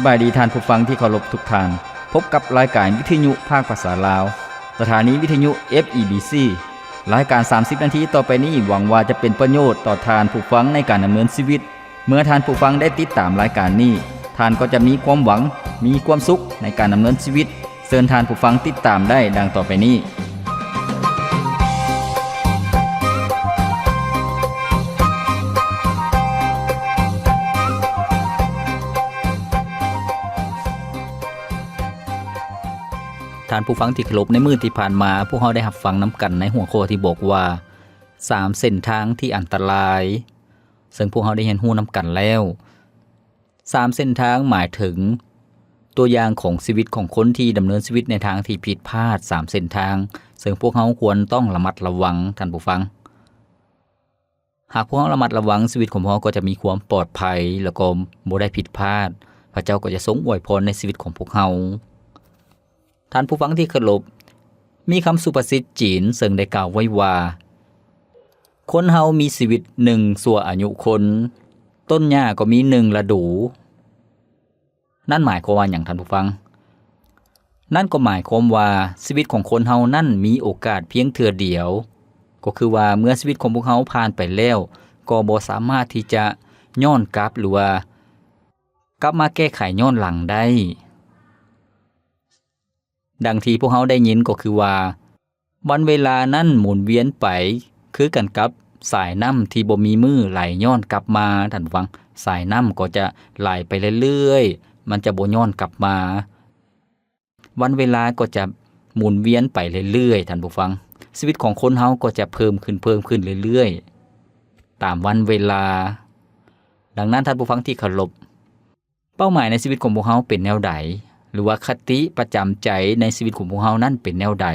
บายดีท่านผู้ฟังที่เคารพทุกท่านพบกับรายการวิทยุภาคภาษาลาวสถานีวิทยุ FEBC รายการ30นาทีต่อไปนี้หวังว่าจะเป็นประโยชน์ต่อท่านผู้ฟังในการดำเนินชีวิตเมื่อท่านผู้ฟังได้ติดตามรายการนี้ท่านก็จะมีความหวังมีความสุขในการดำเนินชีวิตเชิญท่านผู้ฟังติดตามได้ดังต่อไปนี้ท่านผู้ฟังที่เคารพในมื้อที่ผ่านมาพวกเราได้รับฟังนำกันในหัวข้อที่บอกว่า3เส้นทางที่อันตรายซึ่งพวกเราได้เรียนรู้นำกันแล้ว3เส้นทางหมายถึงตัวอย่างของชีวิตของคนที่ดำเนินชีวิตในทางที่ผิดพลาด3เส้นทางซึ่งพวกเราควรต้องระมัดระวังท่านผู้ฟังหากพวกเราระมัดระวังชีวิตของพวกเราก็จะมีความปลอดภัยแล้วก็บ่ได้ผิดพลาดพระเจ้าก็จะทรงอวยพรในชีวิตของพวกเราท่านผู้ฟังที่เคารพมีคำสุภาษิตจีนซึ่งได้กล่าวไว้ว่าคนเฮามีชีวิต1ชั่วอายุคนต้นหญ้าก็มี1ฤดูนั่นหมายความว่าหยังท่านผู้ฟังนั่นก็หมายความว่าชีวิตของคนเฮานั่นมีโอกาสเพียงเทื่อเดียวก็คือว่าเมื่อชีวิตของพวกเฮาผ่านไปแล้วก็บ่สามารถที่จะย้อนกลับหรือว่ากลับมาแก้ไขย้อนหลังได้ดังที่พวกเฮาได้ยินก็คือว่าวันเวลานั้นหมุนเวียนไปคือกันกับสายน้ำที่บ่มีมือไหลย้อนกลับมาท่านผู้ฟังสายน้ำก็จะไหลไปเรื่อยๆมันจะบ่ย้อนกลับมาวันเวลาก็จะหมุนเวียนไปเรื่อยๆท่านผู้ฟังชีวิตของคนเฮาก็จะเพิ่มขึ้นเรื่อยๆตามวันเวลาดังนั้นท่านผู้ฟังที่เคารพเป้าหมายในชีวิตของพวกเฮาเป็นแนวใดหรือว่าคติประจำใจในชีวิตของพวกเฮานั้นเป็นแนวใด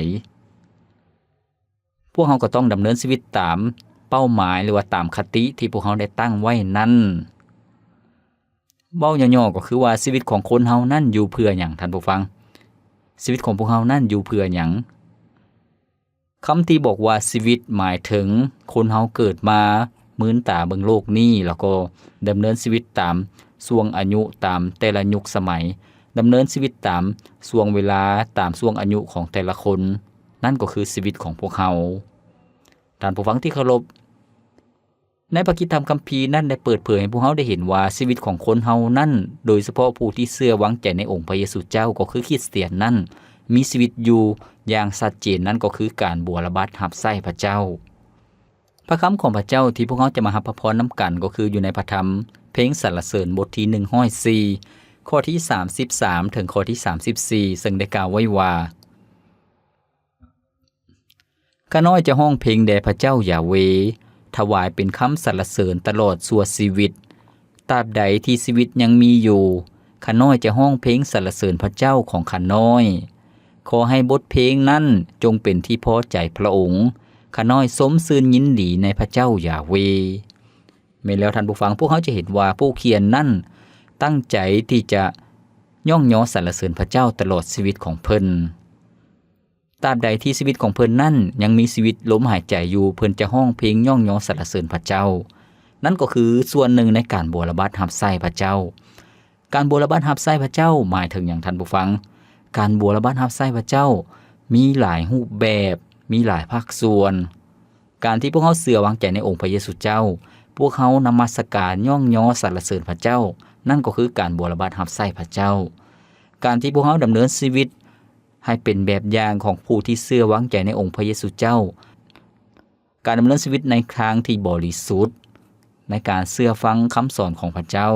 พวกเฮาก็ต้องดำเนินชีวิตตามเป้าหมายหรือว่าตามคติที่พวกเฮาได้ตั้งไว้นั้นเว้าย่อๆก็คือว่าชีวิตของคนเฮานั้นอยู่เพื่อหยังท่านผู้ฟังชีวิตของพวกเฮานั้นอยู่เพื่อหยังคำที่บอกว่าชีวิตหมายถึงคนเฮาเกิดมามื้นตาเบิ่งโลกนี้แล้วก็ดำเนินชีวิตตามช่วงอายุตามแต่ละยุคสมัยดำเนินชีวิตตามช่วงเวลาตามช่วงอายุของแต่ละคนนั่นก็คือชีวิตของพวกเฮาท่านผู้ฟังที่เคารพในพระกิตติธรรมคัมภีร์นั้นได้เปิดเผยให้พวกเฮาได้เห็นว่าชีวิตของคนเฮานั้นโดยเฉพาะผู้ที่เชื่อวางใจในองค์พระเยซูเจ้าก็คือคริสเตียนนั้นมีชีวิตอยู่อย่างชัดเจนนั้นก็คือการบัวระบัดรับใช้พระเจ้าพระคำของพระเจ้าที่พวกเฮาจะมารับพระพรนำกันก็คืออยู่ในพระธรรมเพลงสรรเสริญบทที่104ข้อที่33ถึงข้อที่34ซึ่งได้กล่าวไว้ว่าข้าน้อยจะห้องเพลงแด่พระเจ้ายาเวถวายเป็นคำสรรเสริญตลอดชั่วชีวิตตราบใดที่ชีวิตยังมีอยู่ข้าน้อยจะห้องเพลงสรรเสริญพระเจ้าของข้าน้อยขอให้บทเพลงนั้นจงเป็นที่พอใจพระองค์ข้าน้อยสมชื่นยินดีในพระเจ้ายาเวแม้แล้วท่านผู้ฟังพวกเขาจะเห็นว่าผู้เขียนนั้นตั้งใจที่จะย่องยอสรรเสริญพระเจ้าตลอดชีวิตของเพิ่นตราบใดที่ชีวิตของเพิ่นนั้นยังมีชีวิตลมหายใจอยู่เพิ่นจะห้องเพลงย่องยอสรรเสริญพระเจ้านั่นก็คือส่วนหนึ่งในการบัวระบัดรับใช้พระเจ้าการบัวระบัดรับใช้พระเจ้าหมายถึงอย่างท่านผู้ฟังการบัวระบัดรับใช้พระเจ้ามีหลายรูปแบบมีหลายภาคส่วนการที่พวกเฮาเชื่อวางใจในองค์พระเยซูเจ้าพวกเฮานมัสการย่องยอสรรเสริญพระเจ้านั่นก็คือการบัวระบัดรับใช้พระเจ้าการที่พวกเฮาดำเนินชีวิตให้เป็นแบบอย่างของผู้ที่เชื่อวางใจในองค์พระเยซูเจ้าการดำเนินชีวิตในทางที่บริสุทธิ์ในการเชื่อฟังคำสอนของพระเจ้า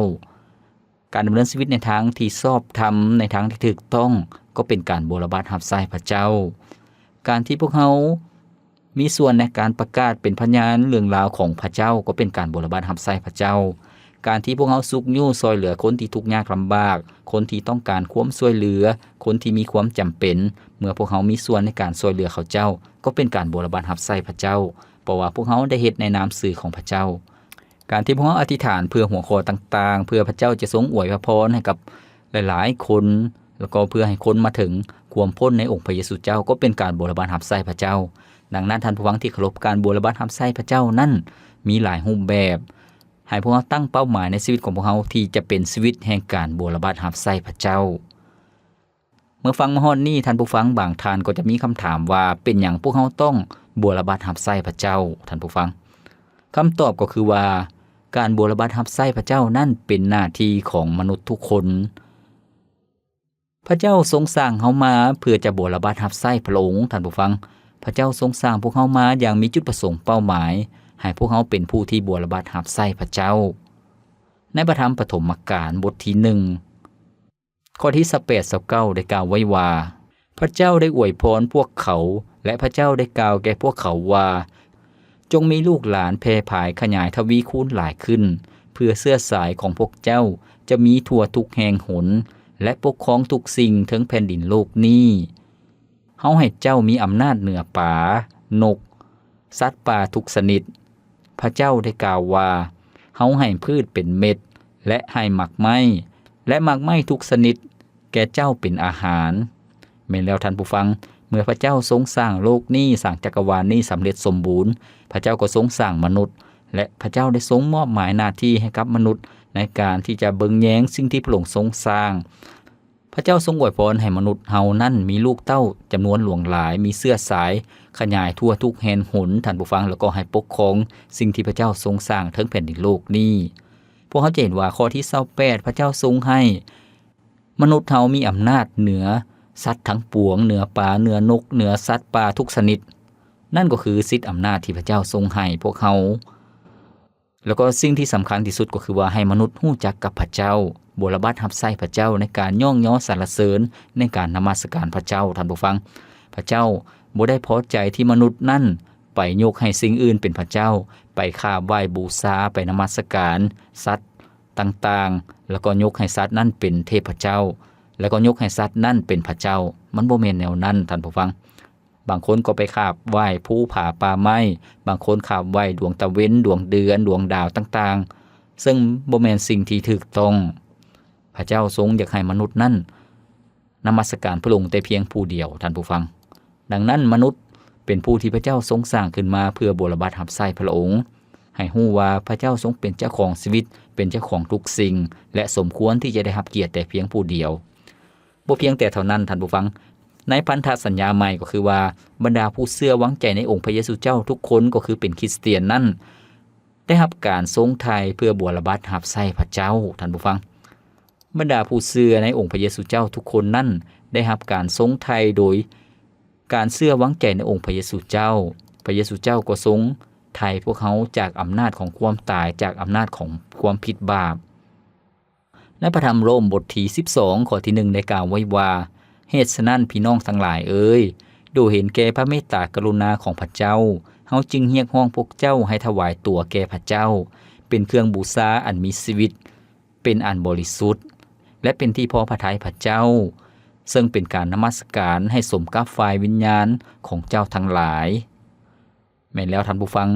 การดำเนินชีวิตในทางที่ชอบธรรมในทางที่ถูกต้องก็เป็นการบัวระบัดรับใช้พระเจ้าการที่พวกเฮามีส่วนในการประกาศเป็นพยานเรื่องราวของพระเจ้าก็เป็นการบัวระบัดรับใช้พระเจ้าการที่พวกเฮาสุขอยู่ซอยเหลือคนที่ทุกข์ยากลำบากคนที่ต้องการความช่วยเหลือคนที่มีความจำเป็นเมื่อพวกเฮามีส่วนในการช่วยเหลือเขาเจ้าก็เป็นการบัวระบัดรับใช้พระเจ้าเพราะว่าพวกเฮาได้เฮ็ดในนามสื่อของพระเจ้าการที่พวกเฮาอธิษฐานเพื่อหัวข้อต่างๆเพื่อพระเจ้าจะทรงอวยพรให้กับหลายๆคนแล้วก็เพื่อให้คนมาถึงความพ้นในองค์พระเยซูเจ้าก็เป็นการบัวระบัดรับใช้พระเจ้าดังนั้นท่านผู้ฟังที่เคารพการบัวระบัดรับใช้พระเจ้านั้นมีหลายรูปแบบ ให้พวกเราตั้งเป้าหมายในชีวิตของพวกเราที่จะเป็นชีวิตแห่งการบูรบัดรับใช้พระเจ้าเมื่อฟังมาฮอดนี้ท่านผู้ฟังบางท่านก็จะมีคำถามว่าเป็นหยังพวกเราต้องบูรบัดรับใช้พระเจ้าท่านผู้ฟังคำตอบก็คือว่าการบูรบัดรับใช้พระเจ้านั่นเป็นหน้าที่ของมนุษย์ทุกคนพระเจ้าทรงสร้างเฮามาเพื่อจะบูรบัดรับใช้พระองค์ท่านผู้ฟังพระเจ้าทรงสร้างพวกเฮามาอย่างมีจุดประสงค์เป้าหมายให้พวกเฮาเป็นผู้ที่บูรบัดรับใช้พระเจ้าในพระธรรมปฐมกาลบทที่1ข้อที่18-29ได้กล่าวไว้ว่าพระเจ้าได้อวยพรพวกเขาและพระเจ้าได้กล่าวแก่พวกเขาว่าจงมีลูกหลานแพร่ภายขยายทวีคูณหลายขึ้นเพื่อเสื้อสายของพวกเจ้าจะมีทั่วทุกแห่งหนและปกครองทุกสิ่งทั้งแผ่นดินโลกนี้เฮาให้เจ้ามีอำนาจเหนือป่านกสัตว์ป่าทุกชนิดพระเจ้าได้กล่าวว่าเฮาให้พืชเป็นเม็ดและให้หมักไม้และหมักไม้ทุกชนิดแก่เจ้าเป็นอาหารแม่นแล้วท่านผู้ฟังเมื่อพระเจ้าทรงสร้างโลกนี้สร้างจักรวาลนี้สำเร็จสมบูรณ์พระเจ้าก็ทรงสร้างมนุษย์และพระเจ้าได้ทรงมอบหมายหน้าที่ให้กับมนุษย์ในการที่จะเบิ่งแย้งสิ่งที่พระองค์ทรงสร้างพระเจ้าทรงอวยพรให้มนุษย์เฮานั้นมีลูกเต้าจำนวนหลวงหลายมีเสื้อสายขยายทั่วทุกแห่งหนท่านผู้ฟังแล้วก็ให้ปกครองสิ่งที่พระเจ้าทรงสร้างทั้งแผ่นดินโลกนี้พวกเขาเห็นว่าข้อที่28พระเจ้าทรงให้มนุษย์เฮามีอำนาจเหนือสัตว์ทั้งปวงเหนือป่าเหนือนกเหนือสัตว์ป่าทุกชนิดนั่นก็คือสิทธิอำนาจที่พระเจ้าทรงให้พวกเขาแล้วก็สิ่งที่สำคัญที่สุดก็คือว่าให้มนุษย์รู้จักกับพระเจ้าบูรบัดรับใช้พระเจ้าในการย่องย่อสรรเสริญในการนมัสการพระเจ้าท่านผู้ฟังพระเจ้าบ่ได้พอใจที่มนุษย์นั่นไปยกให้สิ่งอื่นเป็นพระเจ้าไปกราบไหว้บูชาไปนมัสการสัตว์ต่างๆแล้วก็ยกให้สัตว์นั่นเป็นเทพเจ้าแล้วก็ยกให้สัตว์นั่นเป็นพระเจ้ามันบ่แม่นแนวนั้นท่านผู้ฟังบางคนก็ไปกราบไหว้ภูผาป่าไม้บางคนกราบไหว้ดวงตะเว้นดวงเดือนดวงดาวต่างๆซึ่งบ่แม่นสิ่งที่ถูกต้องพระเจ้าทรงอยากให้มนุษย์นั้นนมัสการพระองค์แต่เพียงผู้เดียวท่านผู้ฟังดังนั้นมนุษย์เป็นผู้ที่พระเจ้าทรงสร้างขึ้นมาเพื่อบูรบัดรับใช้พระองค์ให้ฮู้ว่าพระเจ้าทรงเป็นเจ้าของชีวิตเป็นเจ้าของทุกสิ่งและสมควรที่จะได้รับเกียรติแต่เพียงผู้เดียวบ่เพียงแต่เท่านั้นท่านผู้ฟังในพันธสัญญาใหม่ก็คือว่าบรรดาผู้เชื่อวางใจในองค์พระเยซูเจ้าทุกคนก็คือเป็นคริสเตียนนั้นได้รับการทรงไถ่เพื่อบูรบัดรับใช้พระเจ้าท่านผู้ฟังบรรดาผู้เชื่อในองค์พระเยซูเจ้าทุกคนนั้นได้รับการทรงไถ่โดยการเชื่อวางใจในองค์พระเยซูเจ้าพระเยซูเจ้าก็ทรงไถ่พวกเขาจากอำนาจของความตายจากอำนาจของความผิดบาปในพระธรรมโรมบทที่12ข้อที่1ได้กล่าวไว้ว่าเหตุฉะนั้นพี่น้องทั้งหลายเอ่ยดูเห็นแก่พระเมตตากรุณาของพระเจ้าเฮาจึงเรียกร้องพวกเจ้าให้ถวายตัวแก่พระเจ้าเป็นเครื่องบูชาอันมีชีวิตเป็นอันบริสุทธิ์และเป็นที่พอพระทัยพระเจ้าซึ่งเป็นการนมัสการให้สมกับฝ่ายวิญญาณของเจ้าทั้งหลายแม่นแล้วท่านผู้ฟัง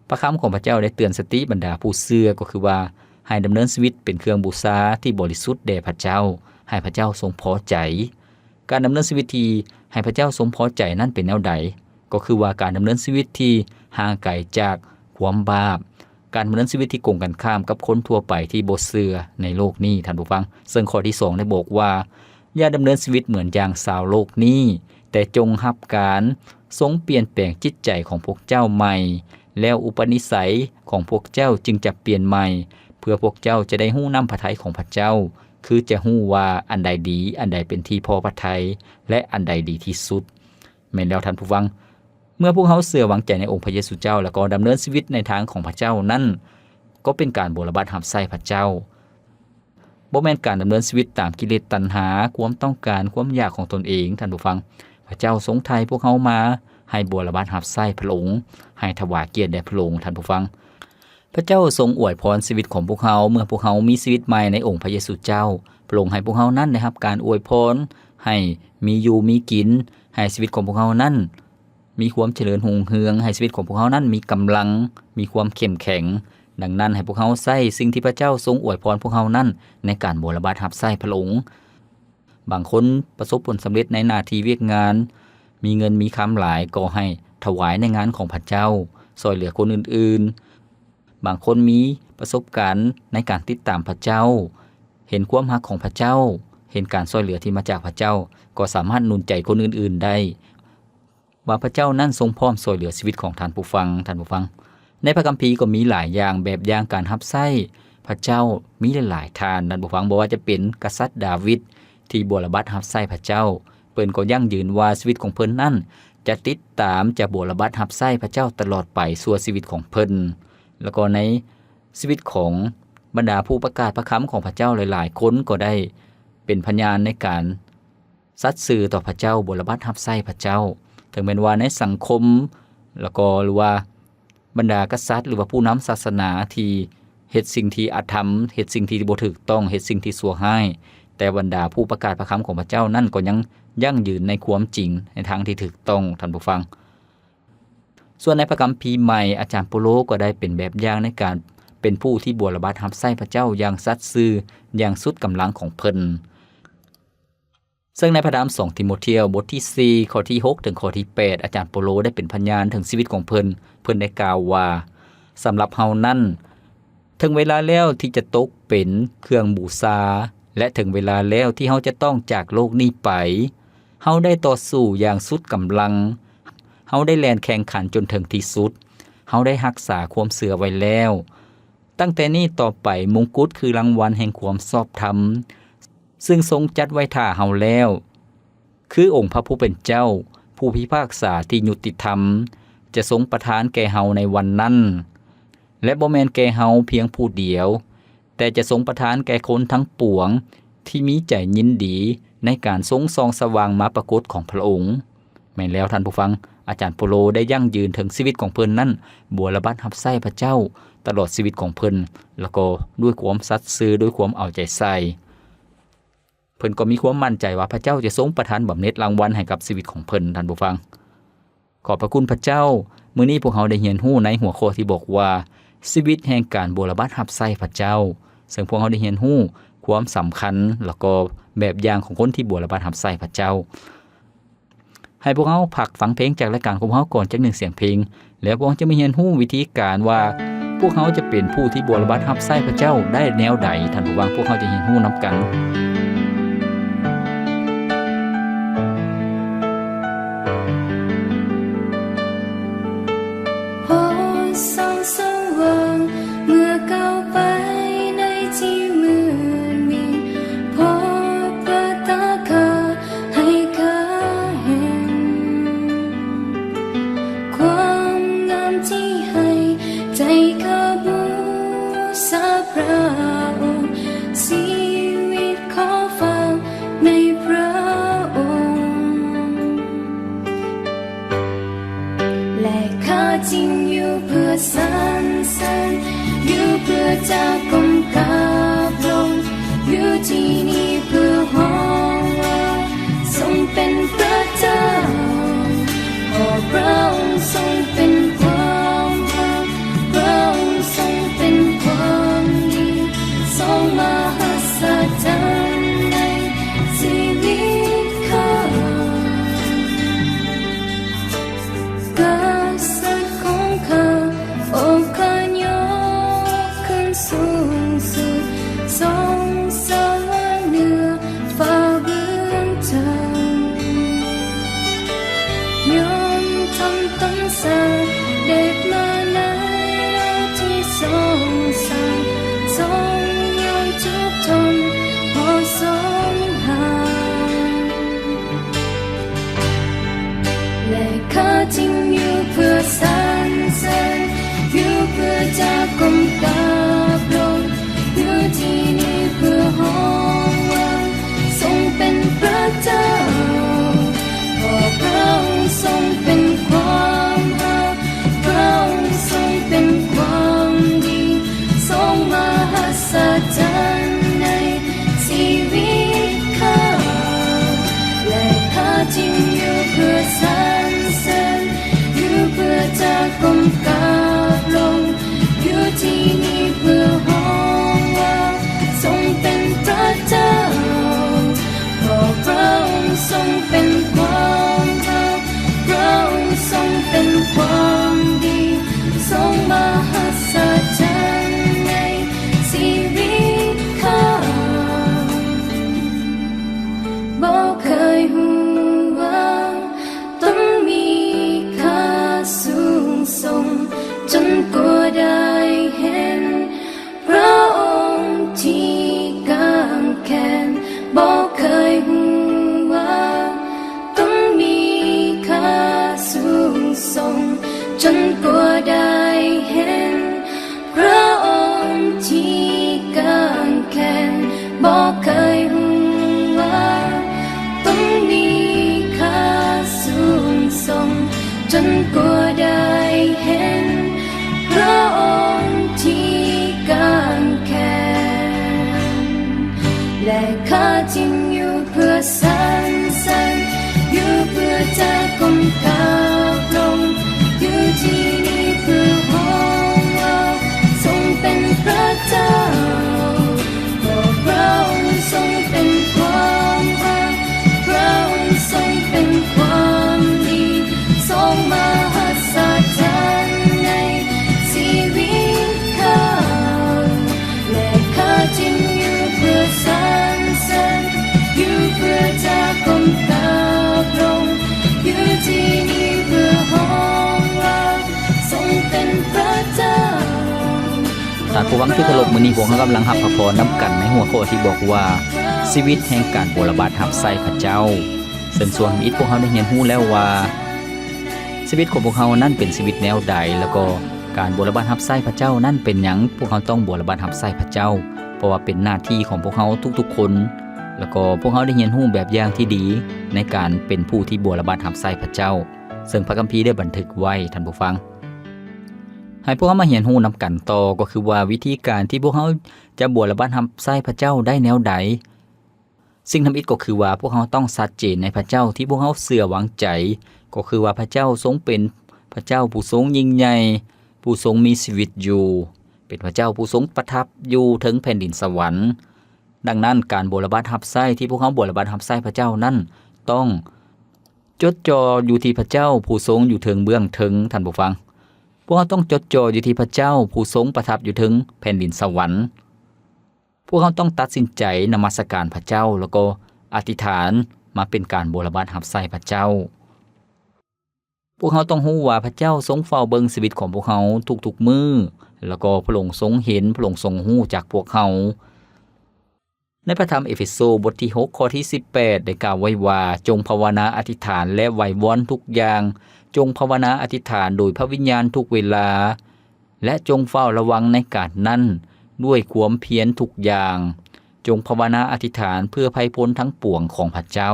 พระคำของพระเจ้าได้เตือนสติบรรดาผู้เชื่อก็คือว่าให้ดำเนินชีวิตเป็นเครื่องบูชาที่บริสุทธิ์แด่พระเจ้าให้พระเจ้าทรงพอใจการดำเนินชีวิตที่ให้พระเจ้าทรงพอใจนั้นเป็นแนวใดก็คือว่าการดำเนินชีวิตที่ห่างไกลจากความบาปการดำเนินชีวิตที่โกงกันข้ามกับคนทั่วไปที่บ่เชื่อในโลกนี้ท่านผู้ฟังซึ่งข้อที่2ได้บอกว่าอย่าดำเนินชีวิตเหมือนอย่างชาวโลกนี้แต่จงรับการทรงเปลี่ยนแปลงจิตใจของพวกเจ้าใหม่แล้วอุปนิสัยของพวกเจ้าจึงจะเปลี่ยนใหม่เพื่อพวกเจ้าจะได้ฮู้นำพระทัยของพระเจ้าคือจะฮู้ว่าอันใดดีอันใดเป็นที่พอพระทัยและอันใดดีที่สุดแม่นแล้วท่านผู้ฟังเมื่อพวกเขาเชื่อวางใจในองค์พระเยซูเจ้าแล้วก็ดำเนินชีวิตในทางของพระเจ้านั้นก็เป็นการบูรบัดรับใช้พระเจ้าบ่แม่นการดำเนินชีวิตตามกิเลสตัณหาความต้องการความอยากของตนเองท่านผู้ฟังพระเจ้าทรงไถ่พวกเขามาให้บูรบัดรับใช้พระองค์ให้ถวายเกียรติแด่พระองค์ท่านผู้ฟังพระเจ้าทรงอวยพรชีวิตของพวกเขาเมื่อพวกเขามีชีวิตใหม่ในองค์พระเยซูเจ้าพระองค์ให้พวกเขานั้นได้รับการอวยพรให้มีอยู่มีกินให้ชีวิตของพวกเขานั้นมีความเจริญรุ่งเรืองให้ชีวิตของพวกเขานั้นมีกำลังมีความเข้มแข็งดังนั้นให้พวกเขาใช้สิ่งที่พระเจ้าทรงอวยพรพวกเขานั้นในการบูรบัดรับใช้พระองค์บางคนประสบผลสำเร็จในหน้าที่เวียกงานมีเงินมีคำหลายก็ให้ถวายในงานของพระเจ้าช่วยเหลือคนอื่นๆ บางคนมีประสบการณ์ในการติดตามพระเจ้าเห็นความรักของพระเจ้าเห็นการช่วยเหลือที่มาจากพระเจ้าก็สามารถหนุนใจคนอื่นๆได้ว่าพระเจ้านั้นทรงพร้อมช่วยเหลือชีวิตของท่านผู้ฟังในพระคัมภีร์ก็มีหลายอย่างแบบอย่างการรับใช้พระเจ้ามีหลายๆทานท่านผู้ฟังบอกว่าจะเป็นกษัตริย์ดาวิดที่บวรบัตรับใช้พระเจ้าเพิ่นก็ยั่งยืนว่าชีวิตของเพิ่นนั้นจะติดตามจะบวรบัตรับใช้พระเจ้าตลอดไปสู่ชีวิตของเพิ่นแล้วก็ในชีวิตของบรรดาผู้ประกาศพระคำของพระเจ้าหลายๆคนก็ได้เป็นพยานในการสัตย์ซื่อต่อพระเจ้าบวรบัตรับใช้พระเจ้าถึงแม้ว่าในสังคมแล้วก็หรือว่าบรรดากษัตริย์หรือว่าผู้นำศาสนาที่เฮ็ดสิ่งที่อาธรรมเฮ็ดสิ่งที่บ่ถูกต้องเฮ็ดสิ่งที่ชั่วร้ายแต่บรรดาผู้ประกาศพระคำของพระเจ้านั่นก็ยังยั่งยืนในความจริงในทางที่ถูกต้องท่านผู้ฟังส่วนในพระคัมภีร์ใหม่อาจารย์เปโลก็ได้เป็นแบบอย่างในการเป็นผู้ที่บวรบัตรับใช้พระเจ้าอย่างสัตย์ซื่ออย่างสุดกำลังของเพิ่นซึ่งในพระธรรม2ทิโมธีบทที่4ข้อที่6ถึงข้อที่8อาจารย์เปโลได้เป็นพยานถึงชีวิตของเพิ่นได้กล่าวว่าสำหรับเฮานั้นถึงเวลาแล้วที่จะตกเป็นเครื่องบูชาและถึงเวลาแล้วที่เฮาจะต้องจากโลกนี้ไปเฮาได้ต่อสู้อย่างสุดกำลังเฮาได้แล่นแข่งขันจนถึงที่สุดเฮาได้รักษาความเชื่อไว้แล้วตั้งแต่นี้ต่อไปมงกุฎคือรางวัลแห่งความชอบธรรมซึ่งทรงจัดไว้ท่าเฮาแล้วคือองค์พระผู้เป็นเจ้าผู้พิพากษาที่ยุติธรรมจะทรงประทานแก่เฮาในวันนั้นและบ่แม่นแก่เฮาเพียงผู้เดียวแต่จะทรงประทานแก่คนทั้งปวงที่มีใจยินดีในการทรงส่องสว่างมาปรากฏของพระองค์แม่นแล้วท่านผู้ฟังอาจารย์เปโลได้ยั่งยืนถึงชีวิตของเพิ่นนั้นบวรบัตรับใช้พระเจ้าตลอดชีวิตของเพิ่นแล้วก็ด้วยความสัตย์ซื่อด้วยความเอาใจใส่เพิ่นก็มีความมั่นใจว่าพระเจ้าจะทรงประทานบำเหน็จรางวัลให้กับชีวิตของเพิ่นท่านผู้ฟังขอบพระคุณพระเจ้ามื้อนี้พวกเราได้เรียนรู้ในหัวข้อที่บอกว่าชีวิตแห่งการบวรบัตรับใช้พระเจ้าซึ่งพวกเราได้เรียนรู้ความสำคัญแล้วก็แบบอย่างของคนที่บวรบัตรับใช้พระเจ้าให้พวกเราพักฟังเพลงจากรายการของเราก่อนจัก1เสียงเพลงแล้วพวกเราจะมาเรียนรู้วิธีการว่าพวกเขาจะเป็นผู้ที่บวรบัตรับใช้พระเจ้าได้แนวใดท่านผู้ฟังพวกเขาจะเรียนรู้นำกันความดีทรงมหัศจรรย์ ผู้ฟังที่เคารพมื้อนี้พวกเรากำลังรับพระพรนํกันในหัวข้อที่บอกว่าชีวิตแห่งการบรบัดรับใช้พระเจ้าซึ่งส่วนนี้พวกเราได้เรียนรู้แล้วว่าชีวิตของพวกเรานั้นเป็นชีวิตแนวใดแล้วก็การบรบัดรับใช้พระเจ้านั้นเป็นหยังพวกเราต้องบรบัดรับใช้พระเจ้าเพราะว่าเป็นหน้าที่ของพวกเราทุกๆคนแล้วก็พวกเราได้เรียนรู้แบบอย่างที่ดีในการเป็นผู้ที่บรบัดรับใช้พระเจ้าซึ่งพระคัมภีร์ได้บันทึกไว้ท่านผู้ฟังให้พวกเรามาเรียนรู้นำกันต่อก็คือว่าวิธีการที่พวกเราจะบรบัดรับใช้พระเจ้าได้แนวใดสิ่งทำอิฐก็คือว่าพวกเราต้องชัดเจนในพระเจ้าที่พวกเราเชื่อวางใจก็คือว่าพระเจ้าทรงเป็นพระเจ้าผู้ทรงยิ่งใหญ่ผู้ทรงมีชีวิตอยู่เป็นพระเจ้าผู้ทรงประทับอยู่ถึงแผ่นดินสวรรค์ดังนั้นการบรบัดรับใช้ที่พวกเราบรบัดรับใช้พระเจ้านั้นต้องจดจ่ออยู่ที่พระเจ้าผู้ทรงอยู่ถึงเบื้องถึงท่านผู้ฟังพวกเราต้องจดจ่ออยู่ที่พระเจ้าผู้ทรงประทับอยู่ถึงแผ่นดินสวรรค์พวกเราต้องตัดสินใจนมัสการพระเจ้าแล้วก็อธิษฐานมาเป็นการบรบัดรับใช้พระเจ้าพวกเราต้องรู้ว่าพระเจ้าทรงเฝ้าเบิ่งชีวิตของพวกเราทุกๆมื้อแล้วก็พระองค์ทรงเห็นพระองค์ทรงรู้จากพวกเราในพระธรรมเอเฟโซบทที่6ข้อที่18ได้กล่าวไว้ว่าจงภาวนาอธิษฐานและไหว้วอนทุกอย่างจงภาวนาอธิษฐานโดยพระวิญญาณทุกเวลาและจงเฝ้าระวังในการนั้นด้วยความเพียรทุกอย่างจงภาวนาอธิษฐานเพื่อภัยพ้นทั้งปวงของพระเจ้า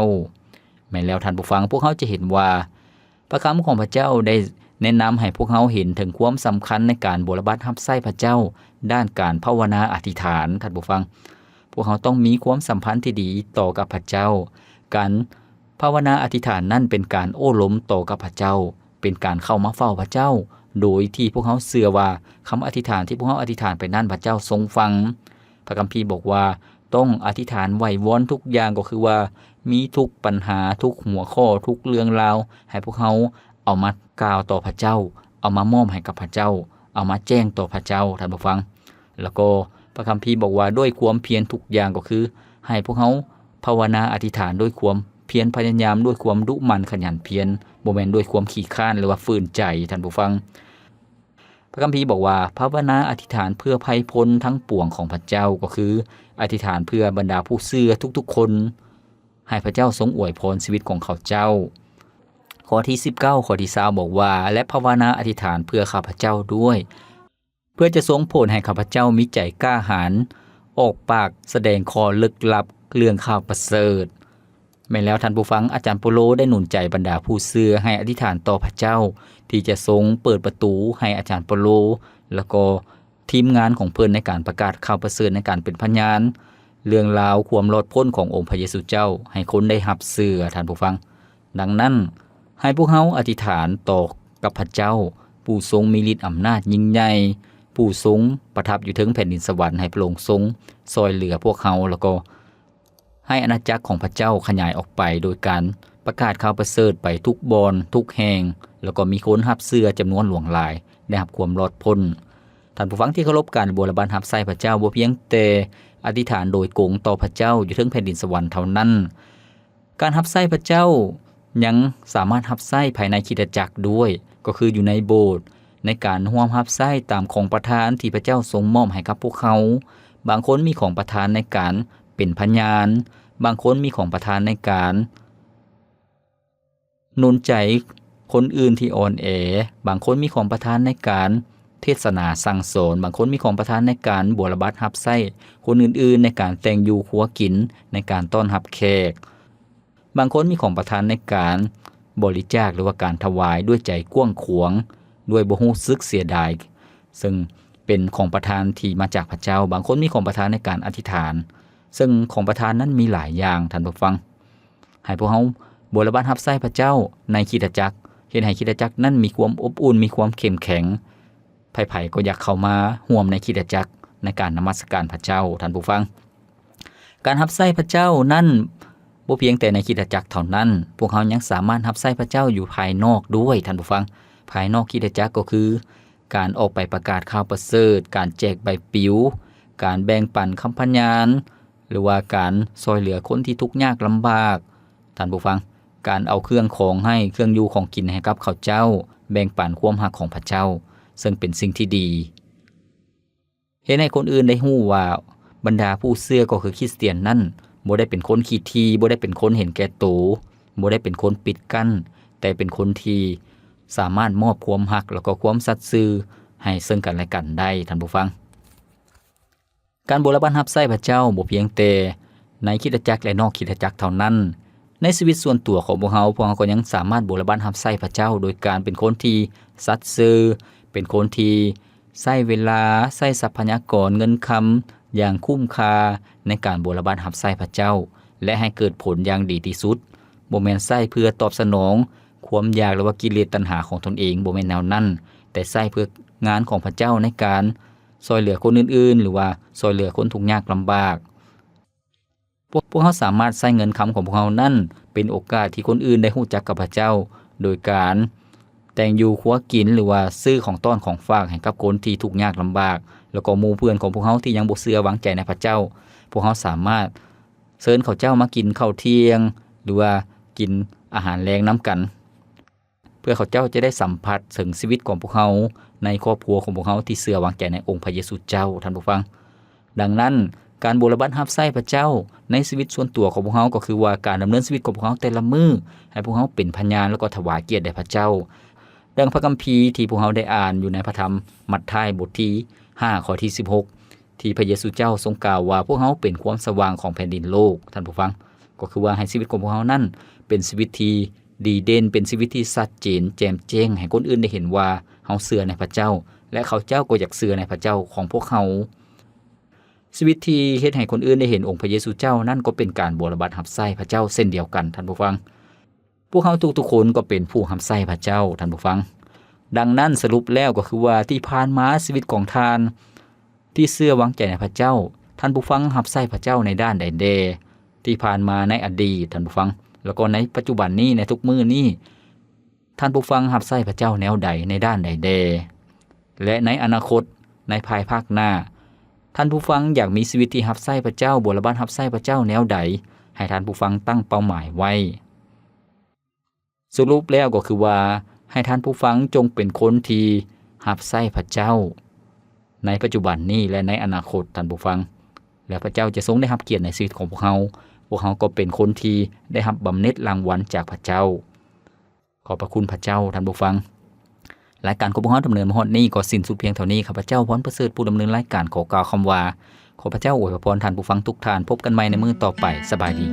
แม้แล้วท่านผู้ฟังพวกเขาจะเห็นว่าพระคำของพระเจ้าได้แนะนำให้พวกเขาเห็นถึงความสำคัญในการบรบัดรับใช้พระเจ้าด้านการภาวนาอธิษฐานท่านผู้ฟังพวกเขาต้องมีความสัมพันธ์ที่ดีต่อกับพระเจ้าการภาวนาอธิษฐานนั่นเป็นการโอ้ล้มต่อกับพระเจ้าเป็นการเข้ามาเฝ้าพระเจ้าโดยที่พวกเขาเชื่อว่าคำอธิษฐานที่พวกเขาอธิษฐานไปนั้นพระเจ้าทรงฟังพระคัมภีร์บอกว่าต้องอธิษฐานไหว้วอนทุกอย่างก็คือว่ามีทุกปัญหาทุกหัวข้อทุกเรื่องราวให้พวกเขาเอามากล่าวต่อพระเจ้าเอามามอบให้กับพระเจ้าเอามาแจ้งต่อพระเจ้าท่านผู้ฟังแล้วก็พระคัมภีร์บอกว่าด้วยความเพียรทุกอย่างก็คือให้พวกเขาภาวนาอธิษฐานด้วยความเพียรพยายามด้วยความดุมันขยันเพียรบ่แม่นด้วยความขี้คร้านหรือว่าฝืนใจท่านผู้ฟังพระคัมภีร์บอกว่าภาวนาอธิษฐานเพื่อภัยพ้นทั้งปวงของพระเจ้าก็คืออธิษฐานเพื่อบรรดาผู้เชื่อทุกๆคนให้พระเจ้าทรงอวยพรชีวิตของเขาเจ้าข้อที่19ข้อที่20บอกว่าและภาวนาอธิษฐานเพื่อข้าพเจ้าด้วยเพื่อจะทรงโปรดให้ข้าพเจ้ามีใจกล้าหาญออกปากแสดงข้อลึกลับเรื่องข่าวประเสริฐแม้แล้วท่านผู้ฟังอาจารย์โปโลได้หนุนใจบรรดาผู้เชื่อให้อธิษฐานต่อพระเจ้าที่จะทรงเปิดประตูให้อาจารย์โปโลแล้วก็ทีมงานของเพิ่นในการประกาศข่าวประเสริฐในการเป็นพยานเรื่องราวความรอดพ้นขององค์พระเยซูเจ้าให้คนได้รับเชื่อท่านผู้ฟังดังนั้นให้พวกเราอธิษฐานต่อกับพระเจ้าผู้ทรงมีฤทธิ์อำนาจยิ่งใหญ่ผู้ทรงประทับอยู่ถึงแผ่นดินสวรรค์ให้พระองค์ทรงซอยเหลือพวกเขาแล้วก็ให้อาณาจักรของพระเจ้าขยายออกไปโดยการประกาศข่าวประเสริฐไปทุกบอนทุกแห่งแล้วก็มีคนรับเชื่อจำนวนหลวงหลายได้รับความรอดพ้นท่านผู้ฟังที่เคารพการบรบัดรับใช้พระเจ้าบ่เพียงแต่อธิษฐานโดยกงต่อพระเจ้าอยู่ถึงแผ่นดินสวรรค์เท่านั้นการรับใช้พระเจ้ายังสามารถรับใช้ภายในคริสตจักรด้วยก็คืออยู่ในโบสถ์ในการร่วมรับใช้ตามของประทานที่พระเจ้าทรงมอบให้กับพวกเขาบางคนมีของประทานในการเป็นพยานบางคนมีของประทานในการหนุนใจคนอื่นที่อ่อนแอบางคนมีของประทานในการเทศนาสั่งสอนบางคนมีของประทานในการบรบัดรับใช้คนอื่นๆในการแต่งอยู่ครัวกินในการต้อนรับแขกบางคนมีของประทานในการบริจาคหรือว่าการถวายด้วยใจกว้างขวางด้วยบ่รู้สึกเสียดายซึ่งเป็นของประทานที่มาจากพระเจ้าบางคนมีของประทานในการอธิษฐานซึ่งของประทานนั้นมีหลายอย่างท่านผู้ฟังให้พวกเราบรบัดรับใช้พระเจ้าในคริสตจักรเฮ็ดให้คริสตจักรนั้นมีความอบอุ่นมีความเข้มแข็งไผๆก็อยากเข้ามาร่วมในคริสตจักรในการนมัสการพระเจ้าท่านผู้ฟังการรับใช้พระเจ้านั้นบ่เพียงแต่ในคริสตจักรเท่านั้นพวกเขายังสามารถรับใช้พระเจ้าอยู่ภายนอกด้วยท่านผู้ฟังภายนอกคริสตจักรก็คือการออกไปประกาศข่าวประเสริฐการแจกใบปลิวการแบ่งปันคำพยานหรือว่าการซอยเหลือคนที่ทุกข์ยากลำบากท่านผู้ฟังการเอาเครื่องของให้เครื่องอยู่ของกินให้กับเขาเจ้าแบ่งปันความรักของพระเจ้าซึ่งเป็นสิ่งที่ดี เฮ็ดให้คนอื่นได้ฮู้ว่าบรรดาผู้เชื่อก็คือคริสเตียนนั้นบ่ได้เป็นคนขี้ทีบ่ได้เป็นคนเห็นแก่โตบ่ได้เป็นคนปิดกั้นแต่เป็นคนที่สามารถมอบความรักแล้วก็ความสัตย์ซื่อให้ซึ่งกันและกันได้ท่านผู้ฟังการบูรณะรับใช้พระเจ้าบ่เพียงแต่ในคริสตจักรและนอกคริสตจักรเท่านั้นในชีวิตส่วนตัวของพวกเราก็ยังสามารถบูรณะรับใช้พระเจ้าโดยการเป็นคนที่สัตย์ซื่อเป็นคนที่ใช้เวลาใช้ทรัพยากรเงินคำอย่างคุ้มค่าในการบูรณะรับใช้พระเจ้าและให้เกิดผลอย่างดีที่สุดบ่แม่นใช้เพื่อตอบสนองความอยากหรือว่ากิเลสตัณหาของตนเองบ่แม่นแนวนั้นแต่ใช้เพื่องานของพระเจ้าในการช่วยเหลือคนอื่นๆหรือว่าช่วยเหลือคนทุกข์ยากลำบากพวกเขาสามารถใช้เงินคำของพวกเขานั้นเป็นโอกาสที่คนอื่นได้รู้จักกับพระเจ้าโดยการแต่งอยู่ครัวกินหรือว่าซื้อของต้อนของฝากให้กับคนที่ทุกข์ยากลำบากแล้วก็หมู่เพื่อนของพวกเขาที่ยังบ่เชื่อวางใจในพระเจ้าพวกเขาสามารถเชิญเขาเจ้ามากินข้าวเที่ยงหรือว่ากินอาหารแลงนำกันเพื่อเขาเจ้าจะได้สัมผัสถึงชีวิตของพวกเขาในครอบครัวของพวกเขาที่เชื่อวางใจในองค์พระเยซูเจ้าท่านผู้ฟังดังนั้นการบูรณะรับใช้พระเจ้าในชีวิตส่วนตัวของพวกเขาก็คือว่าการดำเนินชีวิตของพวกเขาแต่ละมื้อให้พวกเขาเป็นพยานแล้วก็ถวายเกียรติแด่พระเจ้าดังพระคัมภีร์ที่พวกเขาได้อ่านอยู่ในพระธรรมมัทธิวบทที่5ข้อที่16ที่พระเยซูเจ้าทรงกล่าวว่าพวกเขาเป็นความสว่างของแผ่นดินโลกท่านผู้ฟังก็คือว่าให้ชีวิตของพวกเขานั้นเป็นชีวิตที่ดีเด่นเป็นชีวิตที่ชัดเจนแจ่มแจ้งให้คนอื่นได้เห็นว่าเฮาเชื่อในพระเจ้าและเขาเจ้าก็อยากเชื่อในพระเจ้าของพวกเขาชีวิตที่เฮ็ดให้คนอื่นได้เห็นองค์พระเยซูเจ้านั่นก็เป็นการบูรณะรับใช้พระเจ้าเช่นเดียวกันท่านผู้ฟังพวกเขาทุกๆคนก็เป็นผู้รับใช้พระเจ้าท่านผู้ฟังดังนั้นสรุปแล้วก็คือว่าที่ผ่านมาชีวิตของท่านที่เชื่อวางใจในพระเจ้าท่านผู้ฟังรับใช้พระเจ้าในด้านใดแดที่ผ่านมาในอดีตท่านผู้ฟังแล้วก็ในปัจจุบันนี้ในทุกมื้อนี้ท่านผู้ฟังรับใช้พระเจ้าแนวใดในด้านใดแดและในอนาคตในภายภาคหน้าท่านผู้ฟังอยากมีชีวิตที่รับใช้พระเจ้าบูรณะรับใช้พระเจ้าแนวใดให้ท่านผู้ฟังตั้งเป้าหมายไว้สรุปแล้วก็คือว่าให้ท่านผู้ฟังจงเป็นคนที่รับใช้พระเจ้าในปัจจุบันนี้และในอนาคตท่านผู้ฟังและพระเจ้าจะทรงได้รับเกียรติในชีวิตของพวกเขาก็เป็นคนที่ได้รับบำเหน็จรางวัลจากพระเจ้าขอบพระคุณพระเจ้าท่านผู้ฟังรายการของพวกเราดำเนินมาฮอดนี้ก็สิ้นสุดเพียงเท่านี้ข้าพเจ้าพรประเสริฐผู้ดำเนินรายการขอกล่าวคำว่าขอพระเจ้าอวยพรท่านผู้ฟังทุกท่านพบกันใหม่ในมื้อต่อไปสบายดี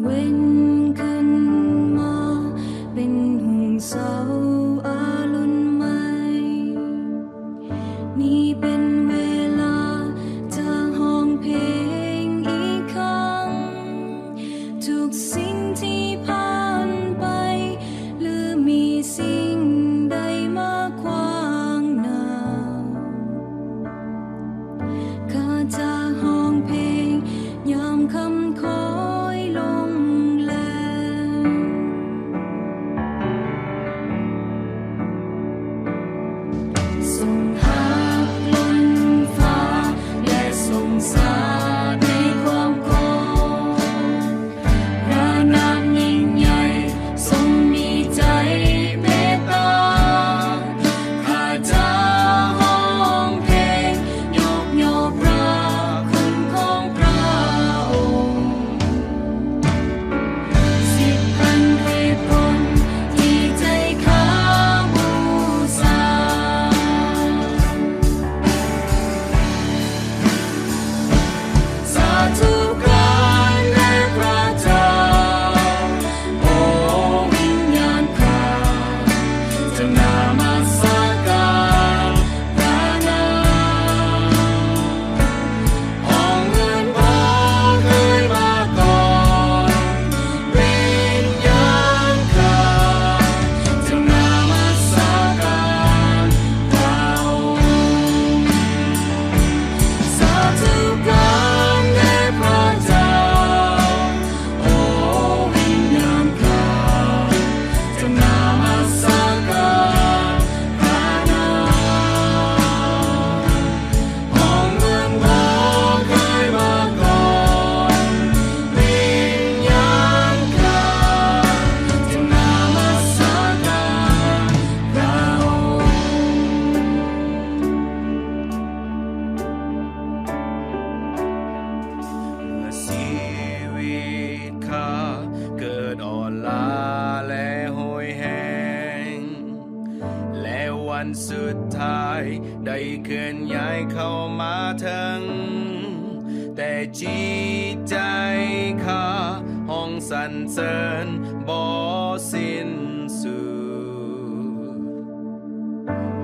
เว้นขึ้นมาเป็นห่วงเสา วันสุดท้ายได้เคลื่อนย้ายเข้ามาถึงแต่จิตใจข้าห้องสรรเสริญบ่สิ้นสุด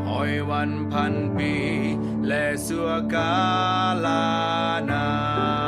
หอยวันพันปีและสัวกาลานาน